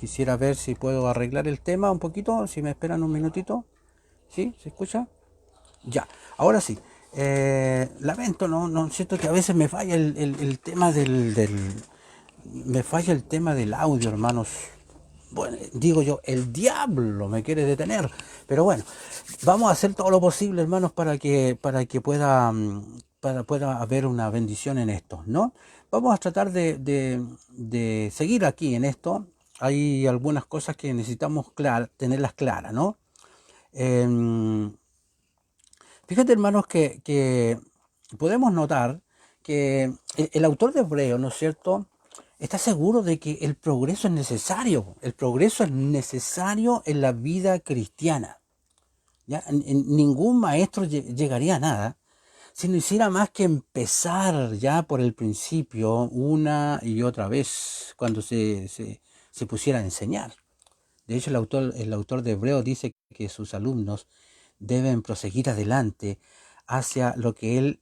Quisiera ver si puedo arreglar el tema un poquito, si me esperan un minutito. ¿Sí? ¿Se escucha? Ya, ahora sí. Lamento, no, siento que a veces me falla el tema me falla el tema del audio, hermanos. Bueno, digo yo, el diablo me quiere detener. Pero bueno, vamos a hacer todo lo posible, hermanos, para que pueda haber una bendición en esto, ¿no? Vamos a tratar de seguir aquí en esto. Hay algunas cosas que necesitamos tenerlas claras, ¿no? Em, Fíjate, hermanos, que podemos notar que el autor de Hebreo, ¿no es cierto?, está seguro de que el progreso es necesario. El progreso es necesario en la vida cristiana. ¿Ya? Ningún maestro llegaría a nada si no hiciera más que empezar ya por el principio una y otra vez cuando se pusiera a enseñar. De hecho, el autor de Hebreo dice que sus alumnos deben proseguir adelante hacia lo que él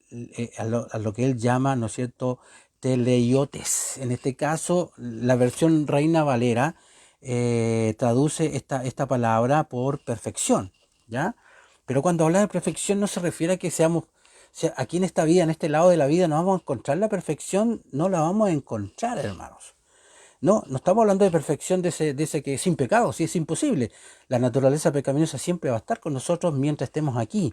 llama, ¿no es cierto?, teleiotes. En este caso, la versión Reina Valera traduce esta palabra por perfección, ¿ya? Pero cuando habla de perfección no se refiere a que seamos, o sea, aquí en esta vida, en este lado de la vida, no vamos a encontrar la perfección, no la vamos a encontrar, hermanos. No estamos hablando de perfección de ese que es sin pecado, si es imposible. La naturaleza pecaminosa siempre va a estar con nosotros mientras estemos aquí,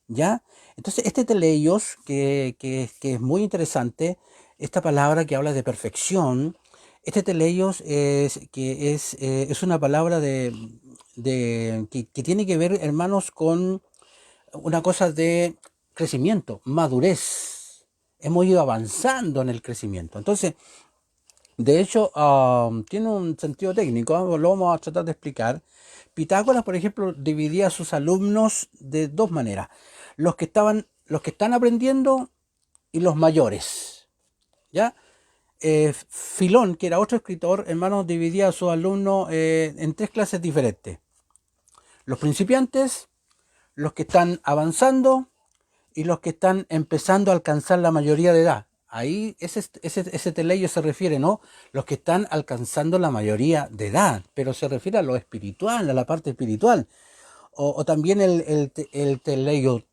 ¿ya? Entonces, este teleios, que es muy interesante, esta palabra que habla de perfección, este teleios es una palabra que tiene que ver, hermanos, con una cosa de crecimiento, madurez. Hemos ido avanzando en el crecimiento. Entonces, de hecho, tiene un sentido técnico, lo vamos a tratar de explicar. Pitágoras, por ejemplo, dividía a sus alumnos de dos maneras: los que están aprendiendo y los mayores, ¿ya? Filón, que era otro escritor, hermanos, dividía a sus alumnos en tres clases diferentes: los principiantes, los que están avanzando y los que están empezando a alcanzar la mayoría de edad. Ahí ese teleio se refiere, ¿no? Los que están alcanzando la mayoría de edad, pero se refiere a lo espiritual, a la parte espiritual. O también el teleio,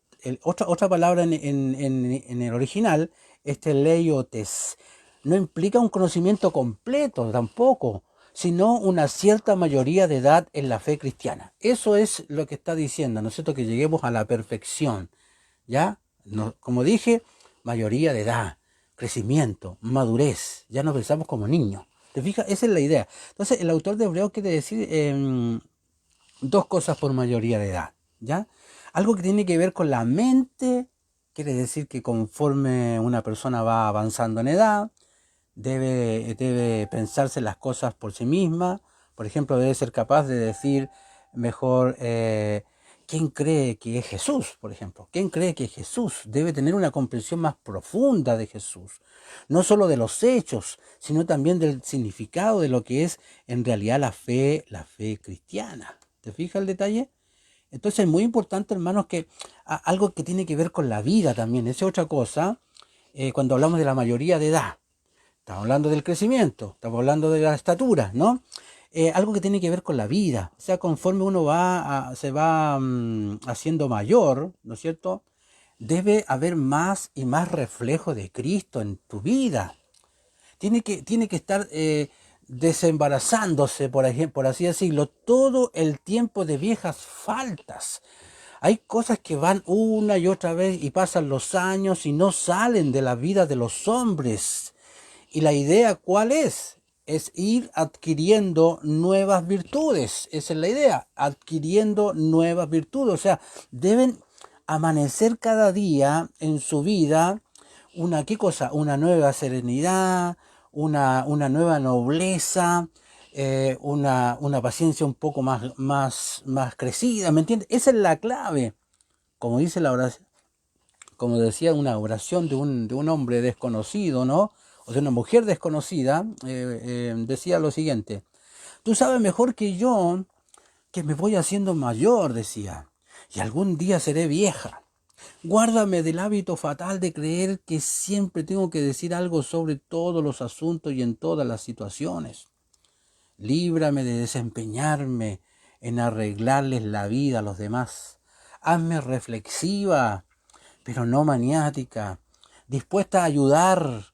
otra palabra en el original, es teleiotes. No implica un conocimiento completo tampoco, sino una cierta mayoría de edad en la fe cristiana. Eso es lo que está diciendo, ¿no es cierto? Que lleguemos a la perfección. ¿Ya? No, como dije, mayoría de edad, crecimiento, madurez, ya no pensamos como niños. ¿Te fijas? Esa es la idea. Entonces, el autor de Hebreo quiere decir dos cosas por mayoría de edad, ¿ya? Algo que tiene que ver con la mente, quiere decir que conforme una persona va avanzando en edad, debe pensarse las cosas por sí misma. Por ejemplo, debe ser capaz de decir mejor, ¿quién cree que es Jesús? Por ejemplo, ¿quién cree que es Jesús? Debe tener una comprensión más profunda de Jesús. No solo de los hechos, sino también del significado de lo que es en realidad la fe cristiana. ¿Te fijas el detalle? Entonces es muy importante, hermanos, que algo que tiene que ver con la vida también, esa es otra cosa, cuando hablamos de la mayoría de edad. Estamos hablando del crecimiento, estamos hablando de la estatura, ¿no? Algo que tiene que ver con la vida. O sea, conforme uno se va haciendo mayor, ¿no es cierto? Debe haber más y más reflejo de Cristo en tu vida. Tiene que estar desembarazándose, por ejemplo, por así decirlo, todo el tiempo de viejas faltas. Hay cosas que van una y otra vez y pasan los años y no salen de la vida de los hombres. Y la idea, ¿cuál es? Es ir adquiriendo nuevas virtudes. Esa es la idea, adquiriendo nuevas virtudes. O sea, deben amanecer cada día en su vida ¿qué cosa? Una nueva serenidad, una nueva nobleza, una paciencia un poco más crecida, ¿me entiendes? Esa es la clave. Como dice la oración, como decía una oración de un hombre desconocido, ¿no? O de una mujer desconocida, decía lo siguiente: tú sabes mejor que yo que me voy haciendo mayor, decía, y algún día seré vieja. Guárdame del hábito fatal de creer que siempre tengo que decir algo sobre todos los asuntos y en todas las situaciones. Líbrame de desempeñarme en arreglarles la vida a los demás. Hazme reflexiva, pero no maniática, dispuesta a ayudar,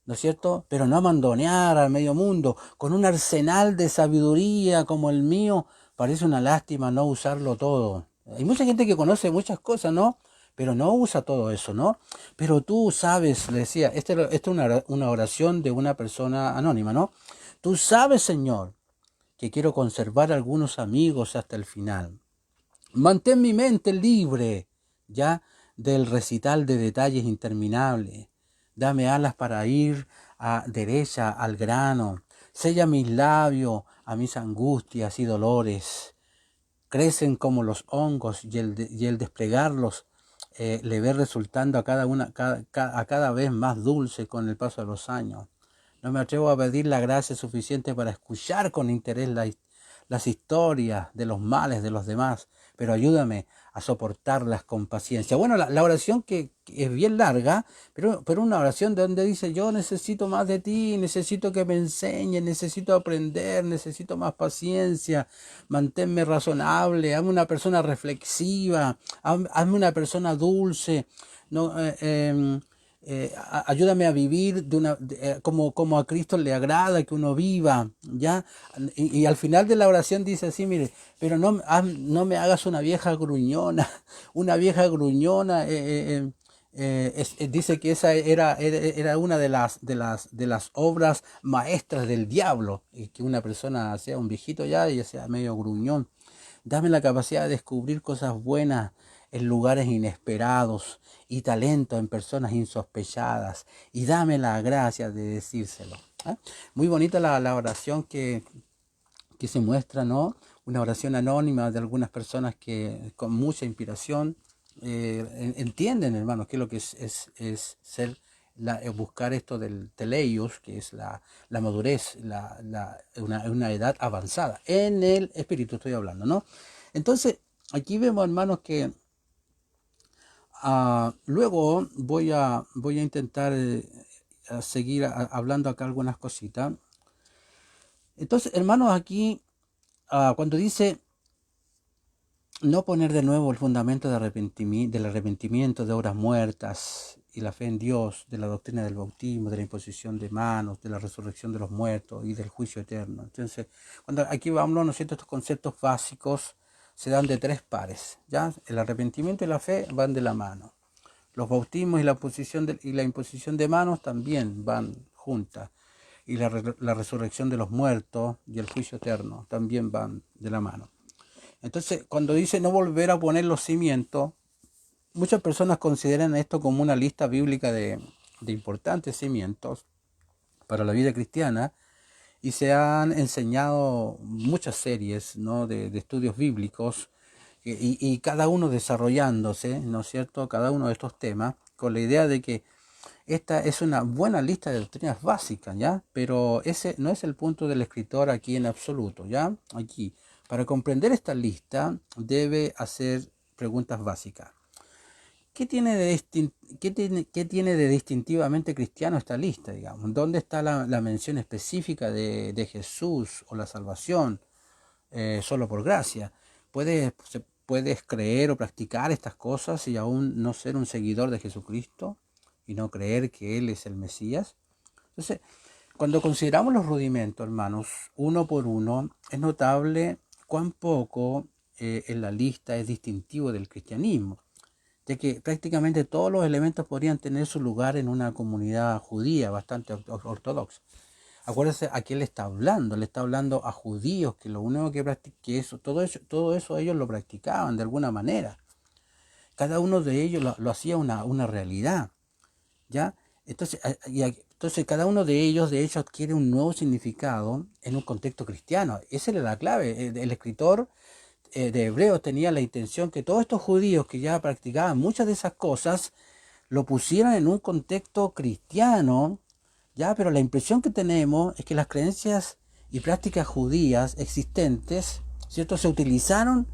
¿no es cierto? Pero no a mandonear al medio mundo, con un arsenal de sabiduría como el mío. Parece una lástima no usarlo todo. Hay mucha gente que conoce muchas cosas, ¿no? Pero no usa todo eso, ¿no? Pero tú sabes, le decía, esta es una oración de una persona anónima, ¿no? Tú sabes, Señor, que quiero conservar algunos amigos hasta el final. Mantén mi mente libre, ya, del recital de detalles interminables. Dame alas para ir a derecha al grano. Sella mis labios a mis angustias y dolores. Crecen como los hongos y el desplegarlos le ve resultando a cada vez más dulce con el paso de los años. No me atrevo a pedir la gracia suficiente para escuchar con interés las historias de los males de los demás, pero ayúdame a soportarlas con paciencia. Bueno, la oración que es bien larga, pero una oración donde dice, yo necesito más de ti, necesito que me enseñes, necesito aprender, necesito más paciencia, manténme razonable, hazme una persona reflexiva, hazme una persona dulce, no, ayúdame a vivir como a Cristo le agrada que uno viva, ¿ya? Y al final de la oración dice así, mire, pero no me hagas una vieja gruñona, una vieja gruñona, dice que esa era una de las obras maestras del diablo, que una persona sea un viejito ya y sea medio gruñón. Dame la capacidad de descubrir cosas buenas en lugares inesperados y talento en personas insospechadas, y dame la gracia de decírselo. ¿Eh? Muy bonita la oración que se muestra, ¿no? Una oración anónima de algunas personas que con mucha inspiración entienden, hermanos, qué es lo que es ser buscar esto del teleios, que es la madurez, una edad avanzada. En el espíritu estoy hablando, ¿no? Entonces, aquí vemos, hermanos, que luego voy a intentar a seguir hablando acá algunas cositas. Entonces, hermanos, aquí cuando dice no poner de nuevo el fundamento del arrepentimiento de obras muertas y la fe en Dios, de la doctrina del bautismo, de la imposición de manos, de la resurrección de los muertos y del juicio eterno. Entonces, cuando aquí vamos, ¿no es cierto? Estos conceptos básicos se dan de tres pares, ¿ya? El arrepentimiento y la fe van de la mano. Los bautismos y la imposición de manos también van juntas. Y la resurrección de los muertos y el juicio eterno también van de la mano. Entonces, cuando dice no volver a poner los cimientos, muchas personas consideran esto como una lista bíblica de importantes cimientos para la vida cristiana, y se han enseñado muchas series, ¿no?, de estudios bíblicos, y cada uno desarrollándose, ¿no es cierto?, cada uno de estos temas, con la idea de que esta es una buena lista de doctrinas básicas, ¿ya? Pero ese no es el punto del escritor aquí en absoluto, ¿ya? Aquí, para comprender esta lista, debe hacer preguntas básicas. ¿Qué tiene de distintivamente cristiano esta lista, digamos? ¿Dónde está la mención específica de Jesús o la salvación solo por gracia? ¿Puedes creer o practicar estas cosas y aún no ser un seguidor de Jesucristo y no creer que Él es el Mesías? Entonces, cuando consideramos los rudimentos, hermanos, uno por uno, es notable cuán poco en la lista es distintivo del cristianismo, ya que prácticamente todos los elementos podrían tener su lugar en una comunidad judía bastante ortodoxa. Acuérdense a quién le está hablando a judíos que lo único que practican, todo eso ellos lo practicaban de alguna manera. Cada uno de ellos lo hacía una realidad, ¿ya? Entonces cada uno de ellos de hecho adquiere un nuevo significado en un contexto cristiano. Esa era la clave. El escritor de Hebreos tenía la intención que todos estos judíos que ya practicaban muchas de esas cosas lo pusieran en un contexto cristiano, ya, pero la impresión que tenemos es que las creencias y prácticas judías existentes, ¿cierto?, se utilizaron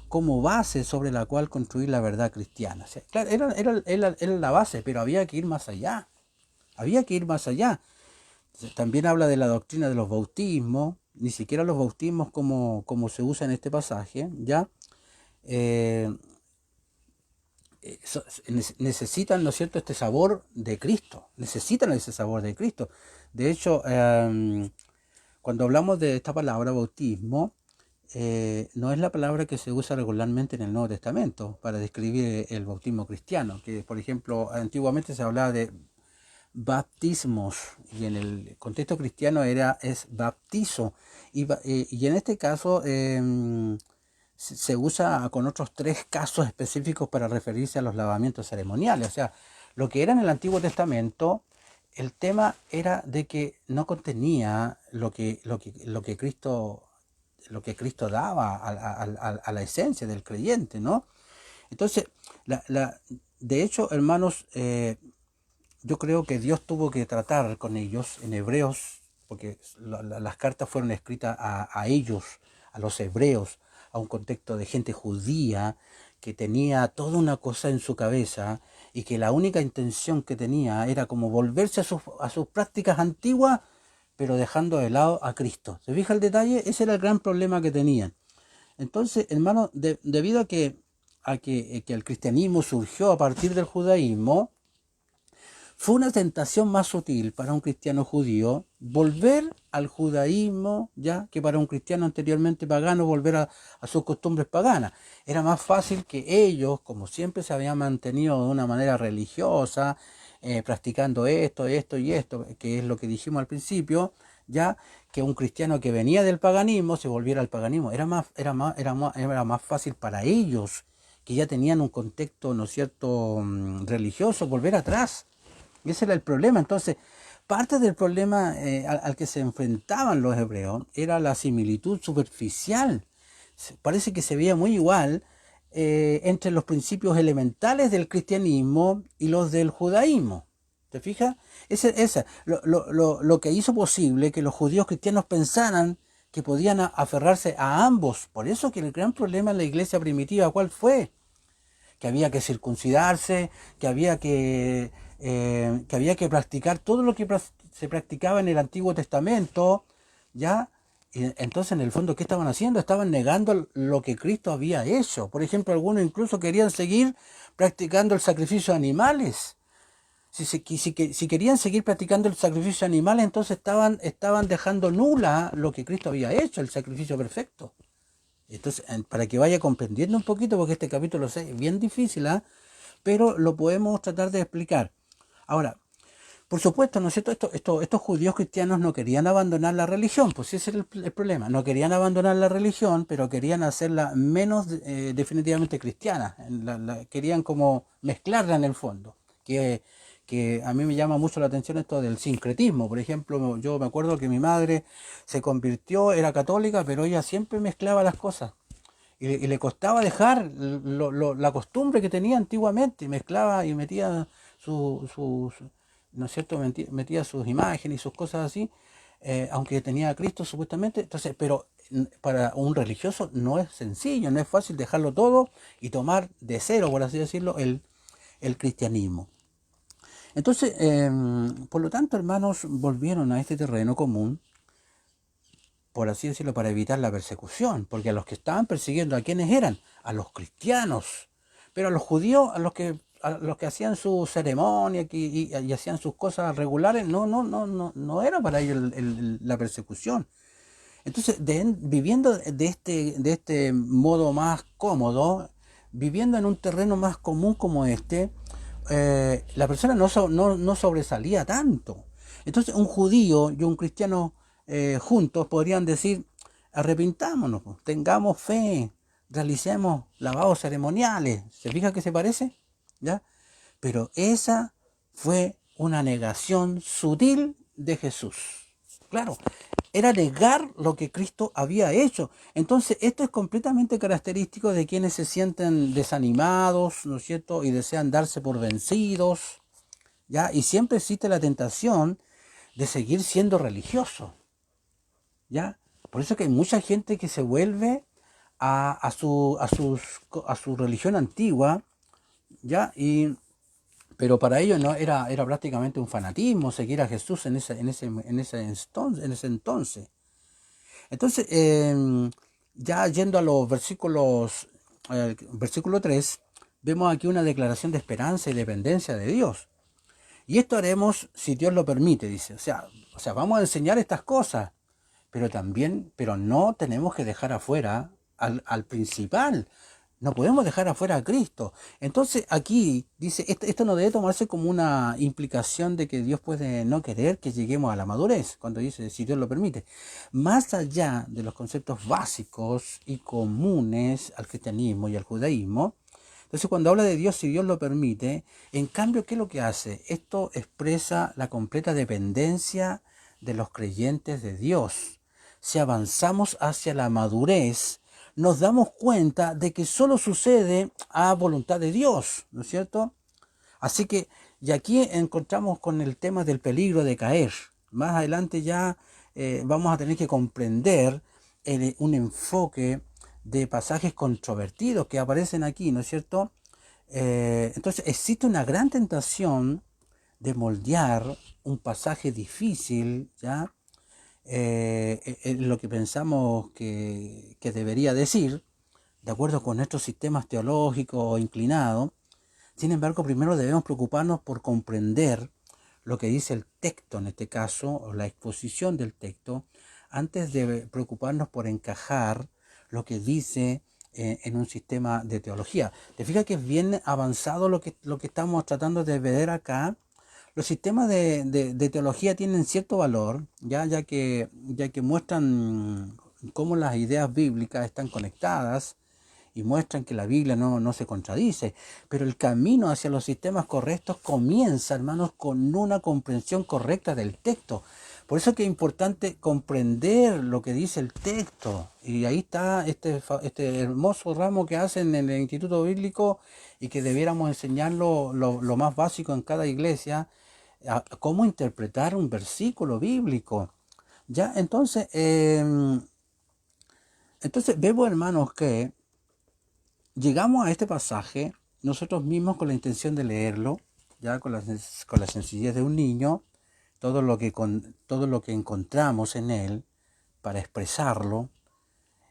como base sobre la cual construir la verdad cristiana. O sea, claro, era la base, pero había que ir más allá. Había que ir más allá. También habla de la doctrina de los bautismos, ni siquiera los bautismos como se usa en este pasaje, ¿ya? Eh, necesitan, ¿no es cierto?, este sabor de Cristo, necesitan ese sabor de Cristo. De hecho, cuando hablamos de esta palabra bautismo, no es la palabra que se usa regularmente en el Nuevo Testamento para describir el bautismo cristiano, que por ejemplo antiguamente se hablaba de baptismos y en el contexto cristiano es baptizo y en este caso se usa con otros 3 casos específicos para referirse a los lavamientos ceremoniales. O sea, lo que era en el Antiguo Testamento, el tema era de que no contenía lo que Cristo daba a la esencia del creyente, ¿no? Entonces, de hecho, hermanos, yo creo que Dios tuvo que tratar con ellos en Hebreos, porque las cartas fueron escritas a ellos, a los hebreos, a un contexto de gente judía que tenía toda una cosa en su cabeza y que la única intención que tenía era como volverse a sus prácticas antiguas, pero dejando de lado a Cristo. ¿Se fija el detalle? Ese era el gran problema que tenían. Entonces, hermano, debido a que el cristianismo surgió a partir del judaísmo, fue una tentación más sutil para un cristiano judío volver al judaísmo, ya que para un cristiano anteriormente pagano volver a sus costumbres paganas. Era más fácil que ellos, como siempre se habían mantenido de una manera religiosa, practicando esto y esto, que es lo que dijimos al principio, ya que un cristiano que venía del paganismo se volviera al paganismo. Era más fácil para ellos, que ya tenían un contexto, ¿no es cierto?, religioso, volver atrás. Y ese era el problema. Entonces, parte del problema al que se enfrentaban los hebreos era la similitud superficial. Parece que se veía muy igual entre los principios elementales del cristianismo y los del judaísmo. ¿Te fijas? Lo que hizo posible que los judíos cristianos pensaran que podían aferrarse a ambos. Por eso que el gran problema en la iglesia primitiva, ¿cuál fue? Que había que circuncidarse, que había que practicar todo lo que se practicaba en el Antiguo Testamento, ¿ya? Y entonces, en el fondo, ¿qué estaban haciendo? Estaban negando lo que Cristo había hecho. Por ejemplo, algunos incluso querían seguir practicando el sacrificio de animales. Si querían seguir practicando el sacrificio de animales, entonces estaban dejando nula lo que Cristo había hecho, el sacrificio perfecto. Entonces, para que vaya comprendiendo un poquito, porque este capítulo es bien difícil, ¿eh? Pero lo podemos tratar de explicar. Ahora, por supuesto, ¿no es cierto? Estos judíos cristianos no querían abandonar la religión, pues ese es el problema. No querían abandonar la religión, pero querían hacerla menos definitivamente cristiana. Querían como mezclarla en el fondo. Que a mí me llama mucho la atención esto del sincretismo. Por ejemplo, yo me acuerdo que mi madre se convirtió, era católica, pero ella siempre mezclaba las cosas. Y le costaba dejar la costumbre que tenía antiguamente. Mezclaba y metía sus, ¿no es cierto? Metía sus imágenes y sus cosas así, aunque tenía a Cristo supuestamente. Entonces, pero para un religioso no es sencillo, no es fácil dejarlo todo y tomar de cero, por así decirlo, el cristianismo. Entonces, por lo tanto, hermanos, volvieron a este terreno común, por así decirlo, para evitar la persecución, porque a los que estaban persiguiendo, ¿a quiénes eran? A los cristianos, pero a los judíos, a los que hacían su ceremonia y hacían sus cosas regulares, no era para ellos la persecución. Entonces, viviendo de este modo más cómodo, viviendo en un terreno más común como este, la persona no sobresalía tanto. Entonces, un judío y un cristiano juntos podrían decir: arrepintámonos, pues, tengamos fe, realicemos lavados ceremoniales. ¿Se fija que se parece? ¿Ya? Pero esa fue una negación sutil de Jesús. Claro, era negar lo que Cristo había hecho. Entonces, esto es completamente característico de quienes se sienten desanimados, ¿no es cierto?, y desean darse por vencidos, ¿ya? Y siempre existe la tentación de seguir siendo religioso, ¿ya? Por eso que hay mucha gente que se vuelve a su religión antigua, ¿ya? Pero para ellos no era prácticamente un fanatismo seguir a Jesús en ese entonces. Entonces, ya yendo a los versículos, versículo 3, vemos aquí una declaración de esperanza y dependencia de Dios. Y esto haremos si Dios lo permite, dice. O sea, vamos a enseñar estas cosas, pero también, pero no tenemos que dejar afuera al principal. No podemos dejar afuera a Cristo. Entonces aquí dice, esto no debe tomarse como una implicación de que Dios puede no querer que lleguemos a la madurez, cuando dice, si Dios lo permite. Más allá de los conceptos básicos y comunes al cristianismo y al judaísmo, entonces cuando habla de Dios, si Dios lo permite, en cambio, ¿qué es lo que hace? Esto expresa la completa dependencia de los creyentes de Dios. Si avanzamos hacia la madurez, nos damos cuenta de que solo sucede a voluntad de Dios, ¿no es cierto? Así que, y aquí encontramos con el tema del peligro de caer. Más adelante ya vamos a tener que comprender un enfoque de pasajes controvertidos que aparecen aquí, ¿no es cierto? Entonces existe una gran tentación de moldear un pasaje difícil, ¿ya? En lo que pensamos que debería decir, de acuerdo con nuestros sistemas teológicos inclinados. Sin embargo, primero debemos preocuparnos por comprender lo que dice el texto, en este caso, o la exposición del texto, antes de preocuparnos por encajar lo que dice en un sistema de teología. Te fijas que es bien avanzado lo que estamos tratando de ver acá. Los sistemas de teología tienen cierto valor, ya que muestran cómo las ideas bíblicas están conectadas y muestran que la Biblia no se contradice. Pero el camino hacia los sistemas correctos comienza, hermanos, con una comprensión correcta del texto. Por eso es que es importante comprender lo que dice el texto. Y ahí está este hermoso ramo que hacen en el Instituto Bíblico y que debiéramos enseñarlo lo más básico en cada iglesia, a cómo interpretar un versículo bíblico. Ya, entonces vemos, hermanos, que llegamos a este pasaje nosotros mismos con la intención de leerlo, ya con la sencillez de un niño, todo lo que encontramos en él para expresarlo,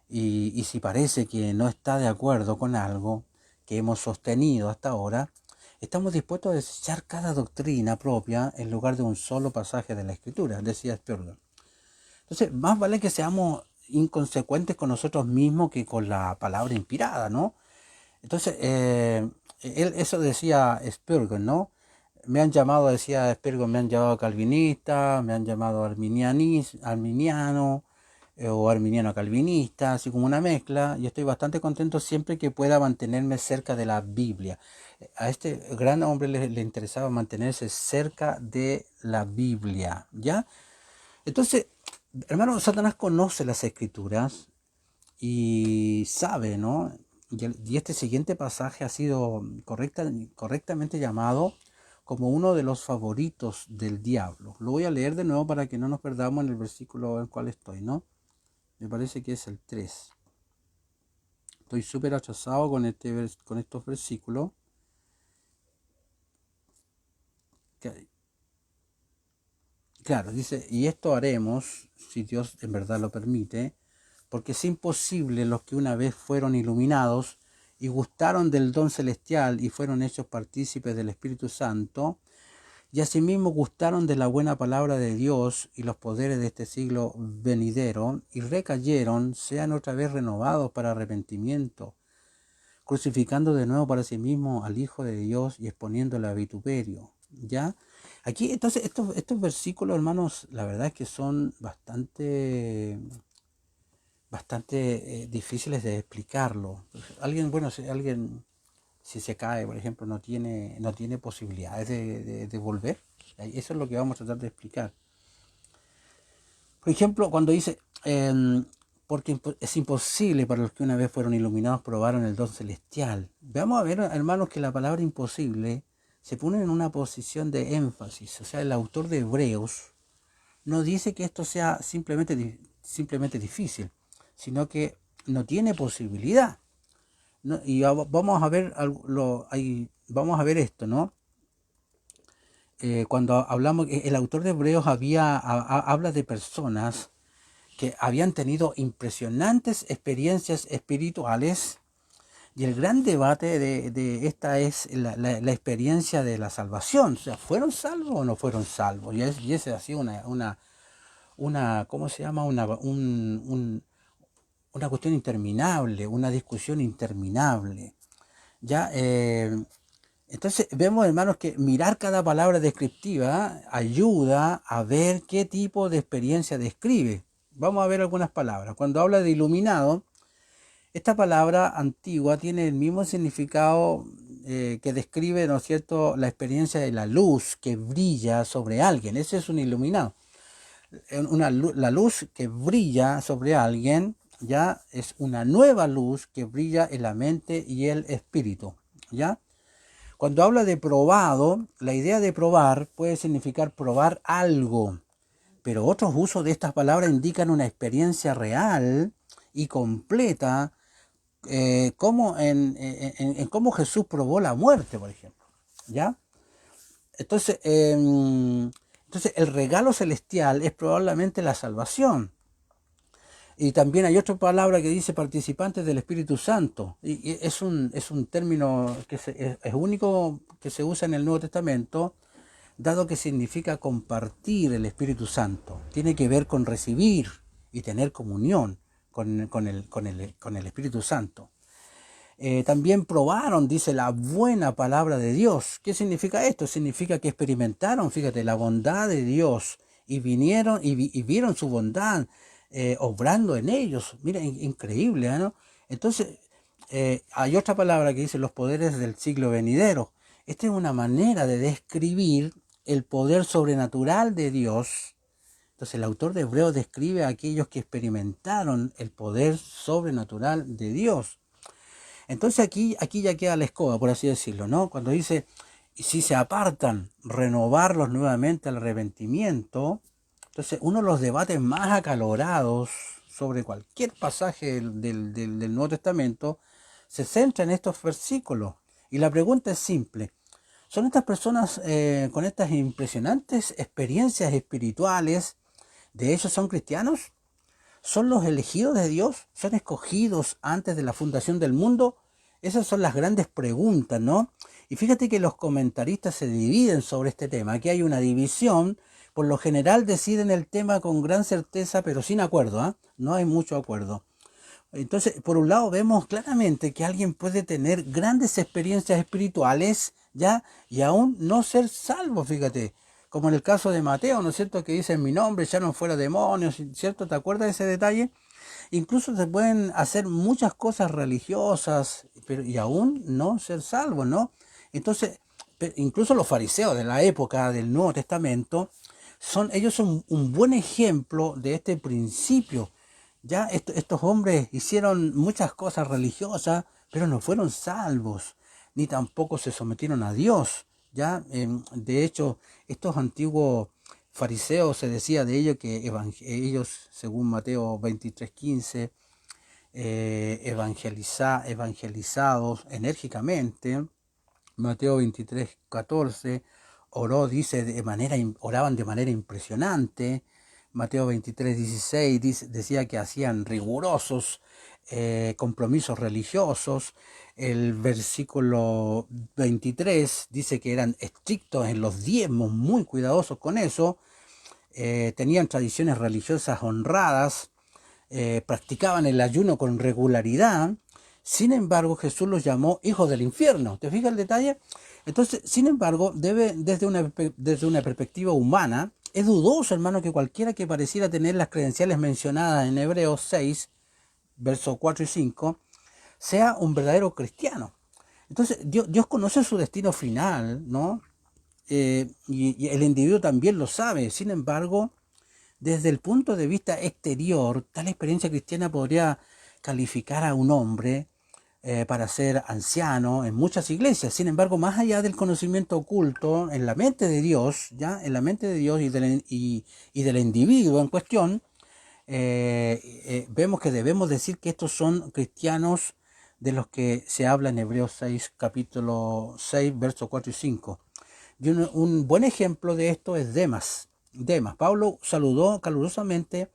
y si parece que no está de acuerdo con algo que hemos sostenido hasta ahora, estamos dispuestos a desechar cada doctrina propia en lugar de un solo pasaje de la Escritura, decía Spurgeon. Entonces, más vale que seamos inconsecuentes con nosotros mismos que con la palabra inspirada, ¿no? Entonces, eso decía Spurgeon, ¿no? Me han llamado, decía Spurgeon, me han llamado calvinista, me han llamado arminiano o arminiano calvinista, así como una mezcla, y estoy bastante contento siempre que pueda mantenerme cerca de la Biblia. A este gran hombre le interesaba mantenerse cerca de la Biblia, ¿ya? Entonces, hermano, Satanás conoce las Escrituras y sabe, ¿no? Y este siguiente pasaje ha sido correctamente llamado como uno de los favoritos del diablo. Lo voy a leer de nuevo para que no nos perdamos en el versículo en el cual estoy, ¿no? Me parece que es el 3. Estoy súper atrasado con estos versículos. Claro, dice, y esto haremos, si Dios en verdad lo permite, porque es imposible los que una vez fueron iluminados y gustaron del don celestial y fueron hechos partícipes del Espíritu Santo, y asimismo gustaron de la buena palabra de Dios y los poderes de este siglo venidero, y recayeron, sean otra vez renovados para arrepentimiento, crucificando de nuevo para sí mismo al Hijo de Dios y exponiéndole a vituperio. ¿Ya? Aquí, entonces, estos versículos, hermanos, la verdad es que son bastante difíciles de explicarlo. Si se cae, por ejemplo, no tiene posibilidades de volver. Eso es lo que vamos a tratar de explicar. Por ejemplo, cuando dice, porque es imposible para los que una vez fueron iluminados probaron el don celestial. Veamos a ver, hermanos, que la palabra imposible se pone en una posición de énfasis. O sea, el autor de Hebreos no dice que esto sea simplemente difícil, sino que no tiene posibilidad. ¿No? Y vamos a ver esto, ¿no? Cuando hablamos, el autor de Hebreos habla de personas que habían tenido impresionantes experiencias espirituales. Y el gran debate de esta es la experiencia de la salvación. O sea, ¿fueron salvos o no fueron salvos? Y esa ha sido ¿cómo se llama? Una cuestión interminable, una discusión interminable. ¿Ya? Entonces vemos, hermanos, que mirar cada palabra descriptiva ayuda a ver qué tipo de experiencia describe. Vamos a ver algunas palabras. Cuando habla de iluminado, esta palabra antigua tiene el mismo significado que describe, ¿no es cierto?, la experiencia de la luz que brilla sobre alguien. Ese es un iluminado. La luz que brilla sobre alguien ya es una nueva luz que brilla en la mente y el espíritu. ¿Ya? Cuando habla de probado, la idea de probar puede significar probar algo, pero otros usos de estas palabras indican una experiencia real y completa, como en cómo Jesús probó la muerte, por ejemplo. ¿Ya? Entonces, el regalo celestial es probablemente la salvación. Y también hay otra palabra que dice participantes del Espíritu Santo. Y es un término que es único que se usa en el Nuevo Testamento, dado que significa compartir el Espíritu Santo. Tiene que ver con recibir y tener comunión con el Espíritu Santo. También probaron, dice, la buena palabra de Dios. ¿Qué significa esto? Significa que experimentaron, fíjate, la bondad de Dios y vinieron y vieron su bondad obrando en ellos. Mira, increíble, ¿no? Entonces, hay otra palabra que dice los poderes del siglo venidero. Esta es una manera de describir el poder sobrenatural de Dios. Entonces, el autor de Hebreos describe a aquellos que experimentaron el poder sobrenatural de Dios. Entonces aquí ya queda la escoba, por así decirlo, ¿no? Cuando dice, y si se apartan, renovarlos nuevamente al arrepentimiento. Entonces, uno de los debates más acalorados sobre cualquier pasaje del Nuevo Testamento se centra en estos versículos. Y la pregunta es simple. ¿Son estas personas con estas impresionantes experiencias espirituales, de hecho son cristianos? ¿Son los elegidos de Dios? ¿Son escogidos antes de la fundación del mundo? Esas son las grandes preguntas, ¿no? Y fíjate que los comentaristas se dividen sobre este tema. Aquí hay una división. Por lo general deciden el tema con gran certeza, pero sin acuerdo, ¿eh? No hay mucho acuerdo. Entonces, por un lado vemos claramente que alguien puede tener grandes experiencias espirituales, ¿ya? Y aún no ser salvo, fíjate. Como en el caso de Mateo, ¿no es cierto? Que dice en mi nombre echaron fuera demonios, ¿cierto? ¿Te acuerdas de ese detalle? Incluso se pueden hacer muchas cosas religiosas, pero y aún no ser salvos, ¿no? Entonces, incluso los fariseos de la época del Nuevo Testamento, ellos son un buen ejemplo de este principio. Ya estos hombres hicieron muchas cosas religiosas, pero no fueron salvos, ni tampoco se sometieron a Dios. Ya, de hecho, estos antiguos fariseos, se decía de ellos que ellos, según Mateo 23:15, evangelizados enérgicamente. Mateo 23:14, oraban de manera impresionante. Mateo 23:16 decía que hacían rigurosos compromisos religiosos. El versículo 23 dice que eran estrictos en los diezmos, muy cuidadosos con eso. Tenían tradiciones religiosas honradas, practicaban el ayuno con regularidad. Sin embargo, Jesús los llamó hijos del infierno. ¿Te fijas el detalle? Entonces, sin embargo, desde una perspectiva humana, es dudoso, hermano, que cualquiera que pareciera tener las credenciales mencionadas en Hebreos 6, versos 4 y 5, sea un verdadero cristiano. Entonces, Dios conoce su destino final, ¿no? Y el individuo también lo sabe. Sin embargo, desde el punto de vista exterior, tal experiencia cristiana podría calificar a un hombre para ser anciano en muchas iglesias. Sin embargo, más allá del conocimiento oculto en la mente de Dios, ya en la mente de Dios y del individuo en cuestión, vemos que debemos decir que estos son cristianos de los que se habla en Hebreos 6, capítulo 6, versos 4 y 5. Y un buen ejemplo de esto es Demas. Pablo saludó calurosamente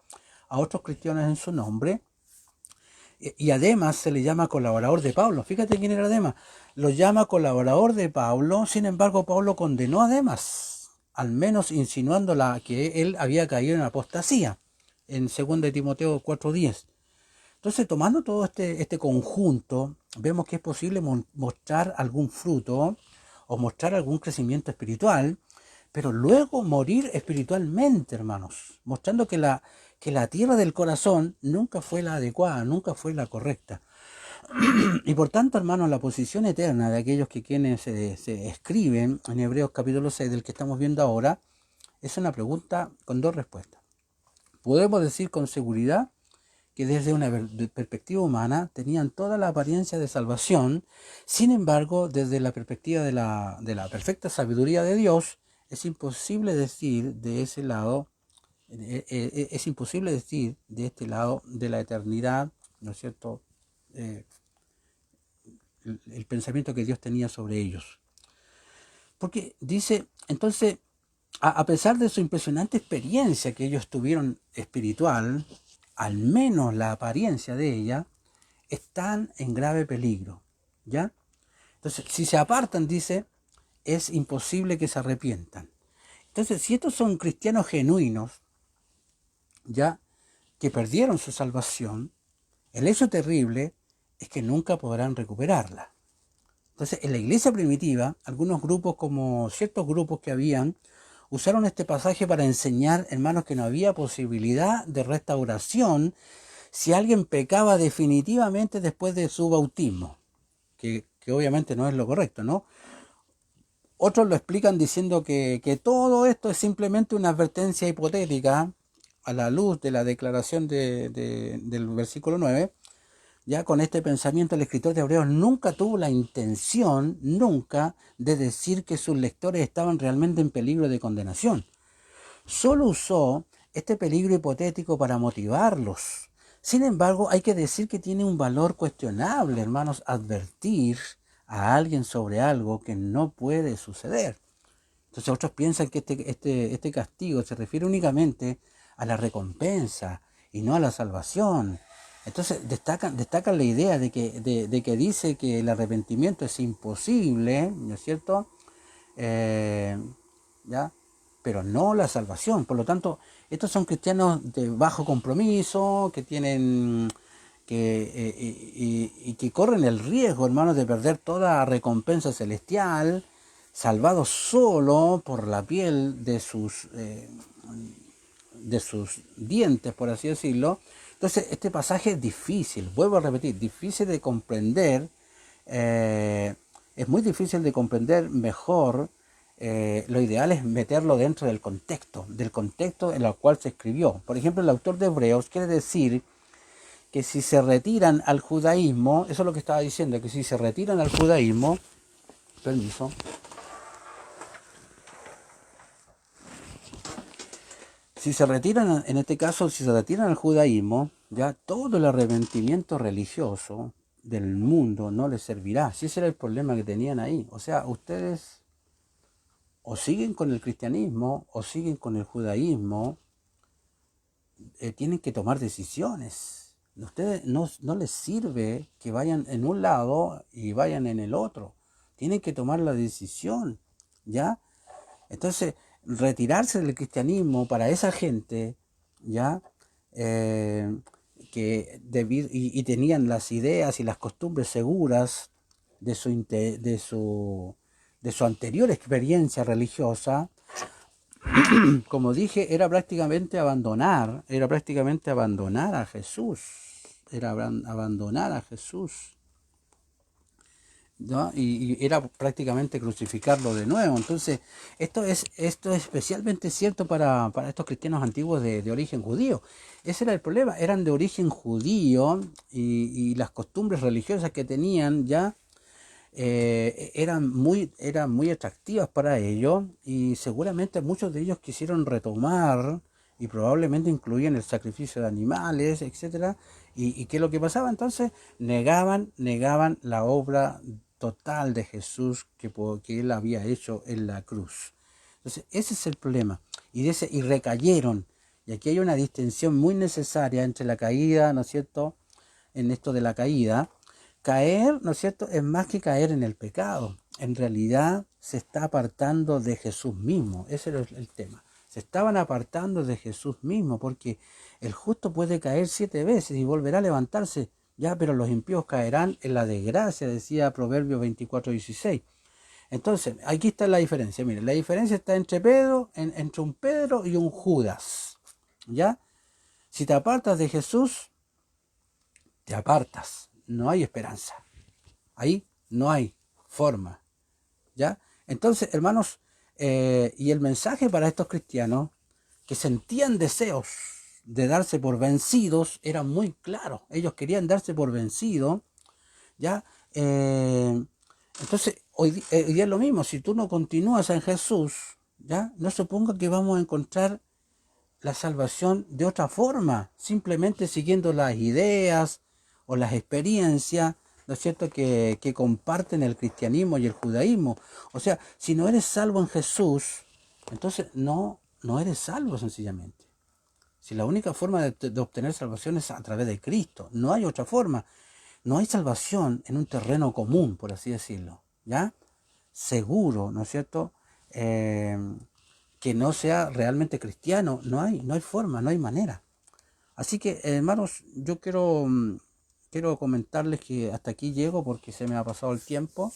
a otros cristianos en su nombre. Y a Demas se le llama colaborador de Pablo. Fíjate quién era Demas. Lo llama colaborador de Pablo, sin embargo Pablo condenó a Demas, al menos insinuando que él había caído en apostasía, en 2 Timoteo 4:10. Entonces, tomando todo este conjunto, vemos que es posible mostrar algún fruto o mostrar algún crecimiento espiritual, pero luego morir espiritualmente, hermanos, mostrando que la tierra del corazón nunca fue la adecuada, nunca fue la correcta. Y por tanto, hermanos, la posición eterna de aquellos quienes se escriben en Hebreos capítulo 6, del que estamos viendo ahora, es una pregunta con dos respuestas. Podemos decir con seguridad que desde una perspectiva humana tenían toda la apariencia de salvación, sin embargo, desde la perspectiva de la perfecta sabiduría de Dios, es imposible decir de ese lado, es imposible decir de este lado de la eternidad, ¿no es cierto?, el pensamiento que Dios tenía sobre ellos. Porque dice, entonces, a pesar de su impresionante experiencia que ellos tuvieron espiritual, al menos la apariencia de ella, están en grave peligro, ¿ya? Entonces, si se apartan, dice, es imposible que se arrepientan. Entonces, si estos son cristianos genuinos, ¿ya?, que perdieron su salvación, el hecho terrible es que nunca podrán recuperarla. Entonces, en la iglesia primitiva, algunos grupos, como ciertos grupos que habían, usaron este pasaje para enseñar, hermanos, que no había posibilidad de restauración si alguien pecaba definitivamente después de su bautismo, que obviamente no es lo correcto, ¿no? Otros lo explican diciendo que todo esto es simplemente una advertencia hipotética a la luz de la declaración del versículo 9. Ya con este pensamiento el escritor de Hebreos nunca tuvo la intención, nunca, de decir que sus lectores estaban realmente en peligro de condenación. Solo usó este peligro hipotético para motivarlos. Sin embargo, hay que decir que tiene un valor cuestionable, hermanos, advertir a alguien sobre algo que no puede suceder. Entonces otros piensan que este castigo se refiere únicamente a la recompensa y no a la salvación. Entonces destacan la idea de que dice que el arrepentimiento es imposible, ¿no es cierto? ¿Ya? Pero no la salvación. Por lo tanto, estos son cristianos de bajo compromiso, que tienen y que corren el riesgo, hermanos, de perder toda recompensa celestial, salvados solo por la piel de sus dientes, por así decirlo. Entonces, este pasaje es difícil, vuelvo a repetir, difícil de comprender. Es muy difícil de comprender mejor. Lo ideal es meterlo dentro del contexto en el cual se escribió. Por ejemplo, el autor de Hebreos quiere decir que si se retiran al judaísmo, eso es lo que estaba diciendo, que si se retiran al judaísmo, permiso, si se retiran, en este caso, si se retiran al judaísmo, ya todo el arrepentimiento religioso del mundo no les servirá. Si ese era el problema que tenían ahí. O sea, ustedes o siguen con el cristianismo o siguen con el judaísmo, tienen que tomar decisiones. Ustedes no les sirve que vayan en un lado y vayan en el otro. Tienen que tomar la decisión, ¿ya? Entonces, retirarse del cristianismo para esa gente, ¿ya? Y tenían las ideas y las costumbres seguras de su anterior experiencia religiosa, como dije, era prácticamente abandonar a Jesús, abandonar a Jesús, ¿no? Y era prácticamente crucificarlo de nuevo. Entonces, esto es especialmente cierto para estos cristianos antiguos de origen judío. Ese era el problema, eran de origen judío y las costumbres religiosas que tenían ya eran muy atractivas para ellos, y seguramente muchos de ellos quisieron retomar y probablemente incluían el sacrificio de animales, etcétera. ¿Y qué es lo que pasaba? Entonces negaban la obra total de Jesús que él había hecho en la cruz. Entonces ese es el problema, y recayeron, Y aquí hay una distinción muy necesaria entre la caída, ¿no es cierto?, en esto de la caída. Caer, ¿no es cierto?, es más que caer en el pecado. En realidad se está apartando de Jesús mismo. Ese es el tema. Se estaban apartando de Jesús mismo, porque el justo puede caer 7 veces y volverá a levantarse, ya, pero los impíos caerán en la desgracia, decía Proverbios 24:16. Entonces, aquí está la diferencia. Miren, la diferencia está entre Pedro, entre un Pedro y un Judas. ¿Ya? Si te apartas de Jesús, te apartas. No hay esperanza. Ahí no hay forma. ¿Ya? Entonces, hermanos, y el mensaje para estos cristianos que sentían deseos de darse por vencidos era muy claro. Ellos querían darse por vencidos. ¿Ya? Entonces, hoy día es lo mismo. Si tú no continúas en Jesús, ¿ya? No supongo que vamos a encontrar la salvación de otra forma, simplemente siguiendo las ideas o las experiencias, ¿no es cierto?, que comparten el cristianismo y el judaísmo. O sea, si no eres salvo en Jesús, entonces no eres salvo sencillamente. Si la única forma de obtener salvación es a través de Cristo, no hay otra forma. No hay salvación en un terreno común, por así decirlo, ¿ya? Seguro, ¿no es cierto?, que no sea realmente cristiano. No hay forma, no hay manera. Así que, hermanos, yo quiero comentarles que hasta aquí llego porque se me ha pasado el tiempo.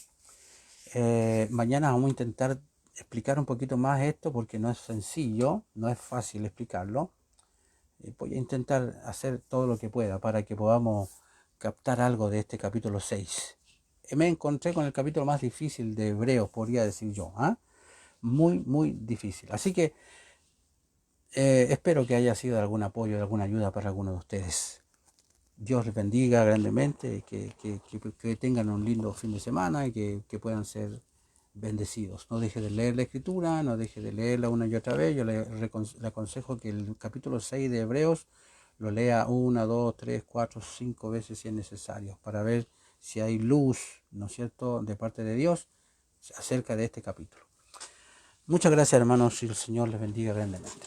Mañana vamos a intentar explicar un poquito más esto porque no es sencillo, no es fácil explicarlo. Voy a intentar hacer todo lo que pueda para que podamos captar algo de este capítulo 6. Me encontré con el capítulo más difícil de Hebreos, podría decir yo. Muy, muy difícil. Así que espero que haya sido de algún apoyo, de alguna ayuda para alguno de ustedes. Dios les bendiga grandemente, que tengan un lindo fin de semana y que puedan ser bendecidos. No deje de leer la escritura, no deje de leerla una y otra vez. Yo le aconsejo que el capítulo 6 de Hebreos lo lea 1, 2, 3, 4, 5 veces si es necesario, para ver si hay luz, ¿no es cierto?, de parte de Dios acerca de este capítulo. Muchas gracias, hermanos, y el Señor les bendiga grandemente.